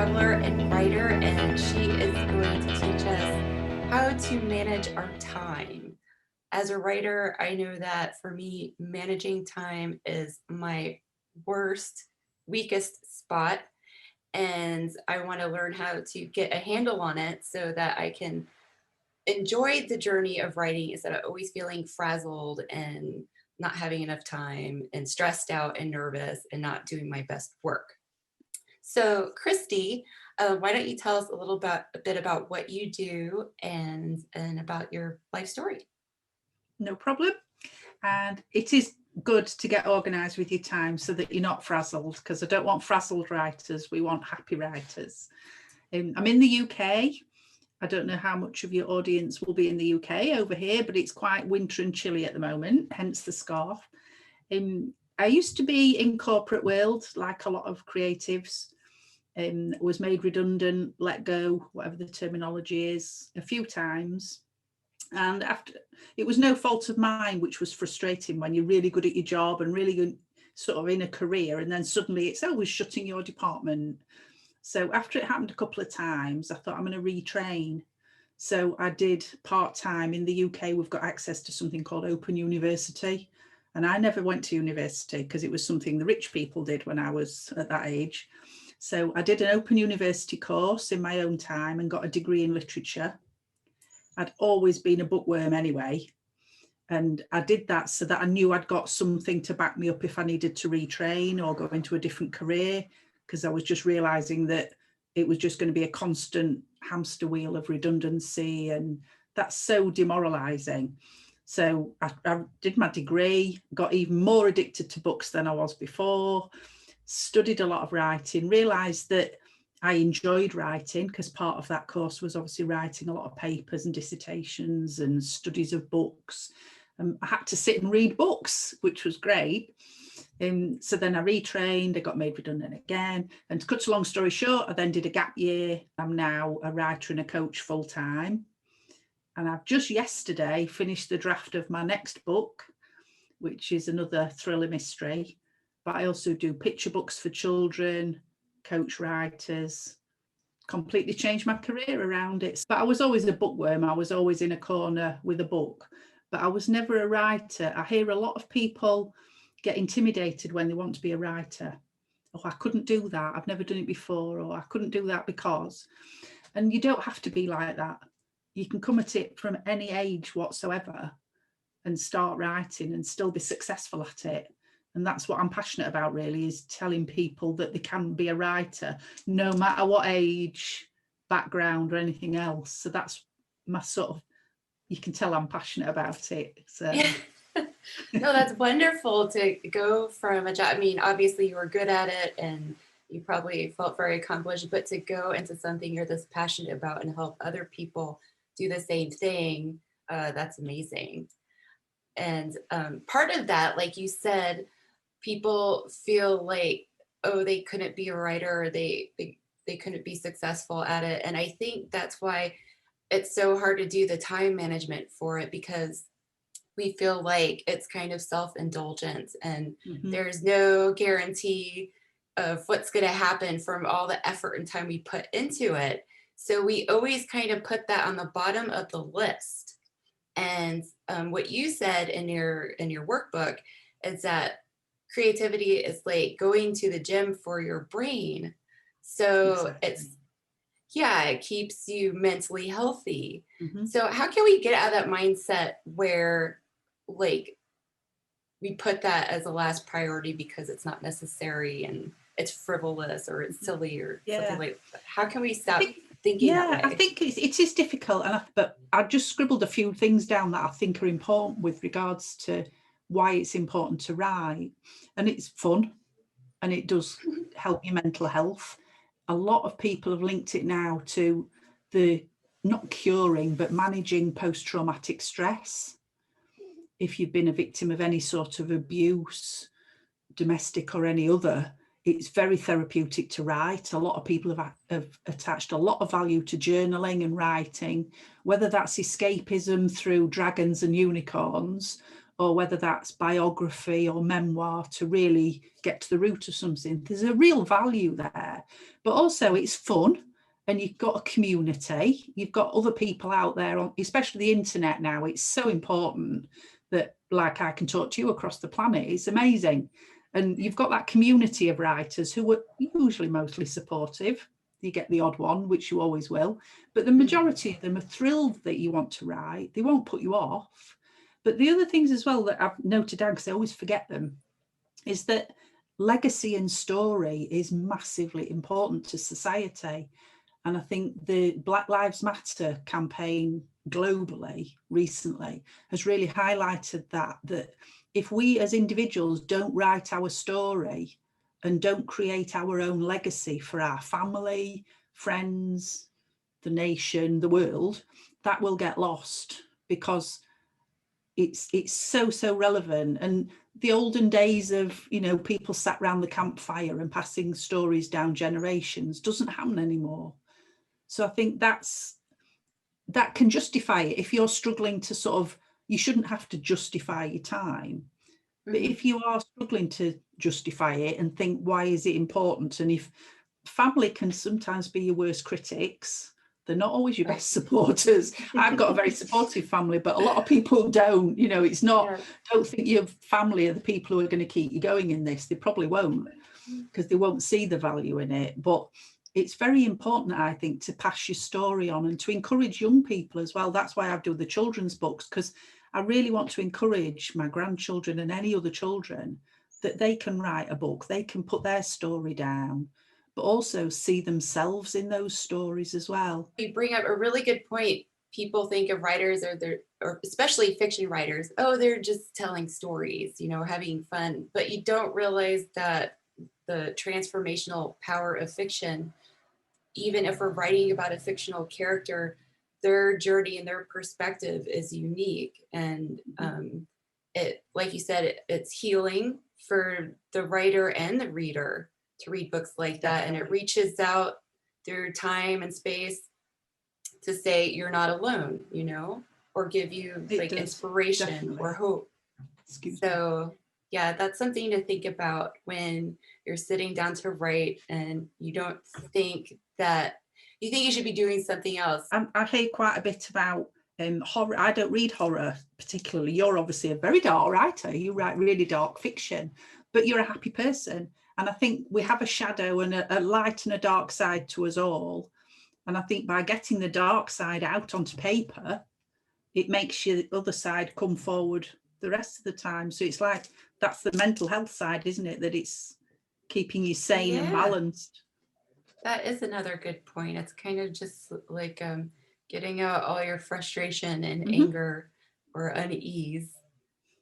traveler and writer, and she is going to teach us how to manage our time. As a writer, I know that for me, managing time is my worst, weakest spot. And I want to learn how to get a handle on it so that I can enjoy the journey of writing instead of always feeling frazzled and not having enough time and stressed out and nervous and not doing my best work. So, Christy, why don't you tell us a bit about what you do and about your life story? No problem. And it is good to get organised with your time so that you're not frazzled, because I don't want frazzled writers. We want happy writers. I'm in the UK. I don't know how much of your audience will be in the UK over here, but it's quite winter and chilly at the moment, hence the scarf. I used to be in corporate world, like a lot of creatives. Was made redundant, let go, whatever the terminology is, a few times. And after, it was no fault of mine, which was frustrating when you're really good at your job and really good, sort of in a career, and then suddenly it's always shutting your department. So after it happened a couple of times, I thought I'm going to retrain. So I did part-time. In the UK, we've got access to something called Open University. And I never went to university because it was something the rich people did when I was at that age. So I did an Open University course in my own time and got a degree in literature. I'd always been a bookworm anyway. And I did that so that I knew I'd got something to back me up if I needed to retrain or go into a different career, because I was just realising that it was just going to be a constant hamster wheel of redundancy, and that's so demoralising. So I did my degree, got even more addicted to books than I was before, studied a lot of writing, realised that I enjoyed writing because part of that course was obviously writing a lot of papers and dissertations and studies of books. I had to sit and read books, which was great. So then I retrained, I got made redundant again. And to cut a long story short, I then did a gap year. I'm now a writer and a coach full time. And I've just yesterday finished the draft of my next book, which is another thriller mystery. But I also do picture books for children, coach writers, completely changed my career around it. But I was always a bookworm. I was always in a corner with a book, but I was never a writer. I hear a lot of people get intimidated when they want to be a writer. Oh, I couldn't do that. I've never done it before, or I couldn't do that because. And you don't have to be like that. You can come at it from any age whatsoever and start writing and still be successful at it. And that's what I'm passionate about, really, is telling people that they can be a writer, no matter what age, background, or anything else. So that's my sort of, you can tell I'm passionate about it. So. Yeah. No, that's wonderful to go from a job. I mean, obviously you were good at it and you probably felt very accomplished, but to go into something you're this passionate about and help other people do the same thing, that's amazing. And part of that, like you said, people feel like, oh, they couldn't be a writer, or they couldn't be successful at it. And I think that's why it's so hard to do the time management for it, because we feel like it's kind of self-indulgent and there's no guarantee of what's going to happen from all the effort and time we put into it. So we always kind of put that on the bottom of the list. And what you said in your workbook is that creativity is like going to the gym for your brain. So exactly. It keeps you mentally healthy. So how can we get out of that mindset where like we put that as a last priority because it's not necessary and it's frivolous or it's silly or something like that? How can we stop thinking that way? I think it is difficult, but I just scribbled a few things down that I think are important with regards to why it's important to write. And it's fun and it does help your mental health. A lot of people have linked it now to the not curing but managing post-traumatic stress. If you've been a victim of any sort of abuse, domestic or any other, it's very therapeutic to write. A lot of people have attached a lot of value to journaling and writing, whether that's escapism through dragons and unicorns or whether that's biography or memoir, to really get to the root of something. There's a real value there, but also it's fun, and you've got a community, you've got other people out there on, especially the internet now. It's so important that, like, I can talk to you across the planet. It's amazing. And you've got that community of writers who are usually mostly supportive. You get the odd one, which you always will, but the majority of them are thrilled that you want to write. They won't put you off. But the other things as well that I've noted down, because I always forget them, is that legacy and story is massively important to society. And I think the Black Lives Matter campaign globally recently has really highlighted that if we as individuals don't write our story and don't create our own legacy for our family, friends, the nation, the world, that will get lost, because it's so relevant. And the olden days of, you know, people sat around the campfire and passing stories down generations doesn't happen anymore. So I think that can justify it. If you're struggling to sort of, you shouldn't have to justify your time. But if you are struggling to justify it and think, why is it important? And if family can sometimes be your worst critics, they're not always your best supporters. I've got a very supportive family, but a lot of people don't. You know, it's not, don't think your family are the people who are going to keep you going in this. They probably won't, because they won't see the value in it. But it's very important, I think, to pass your story on and to encourage young people as well. That's why I've done the children's books, because I really want to encourage my grandchildren and any other children that they can write a book, they can put their story down, but also see themselves in those stories as well. You bring up a really good point. People think of writers, or especially fiction writers, oh, they're just telling stories, you know, having fun. But you don't realize that the transformational power of fiction, even if we're writing about a fictional character, their journey and their perspective is unique. And it, like you said, it's healing for the writer and the reader to read books like that. And it reaches out through time and space to say you're not alone, you know, or give you like inspiration or hope. So yeah, that's something to think about when you're sitting down to write and you don't think that, you think you should be doing something else. I hear quite a bit about horror. I don't read horror particularly. You're obviously a very dark writer. You write really dark fiction, but you're a happy person. And I think we have a shadow and a light and a dark side to us all. And I think by getting the dark side out onto paper, it makes your other side come forward the rest of the time. So it's like, that's the mental health side, isn't it? That it's keeping you sane and balanced. That is another good point. It's kind of just like getting out all your frustration and anger or unease.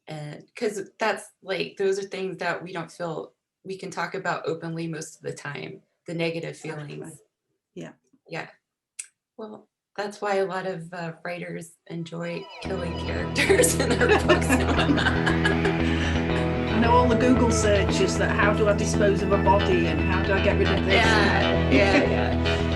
And because that's like, those are things that we don't feel we can talk about openly most of the time, the negative feelings. Yeah. Well, that's why a lot of writers enjoy killing characters in their books and whatnot. I know all the Google searches that how do I dispose of a body and how do I get rid of this? Yeah.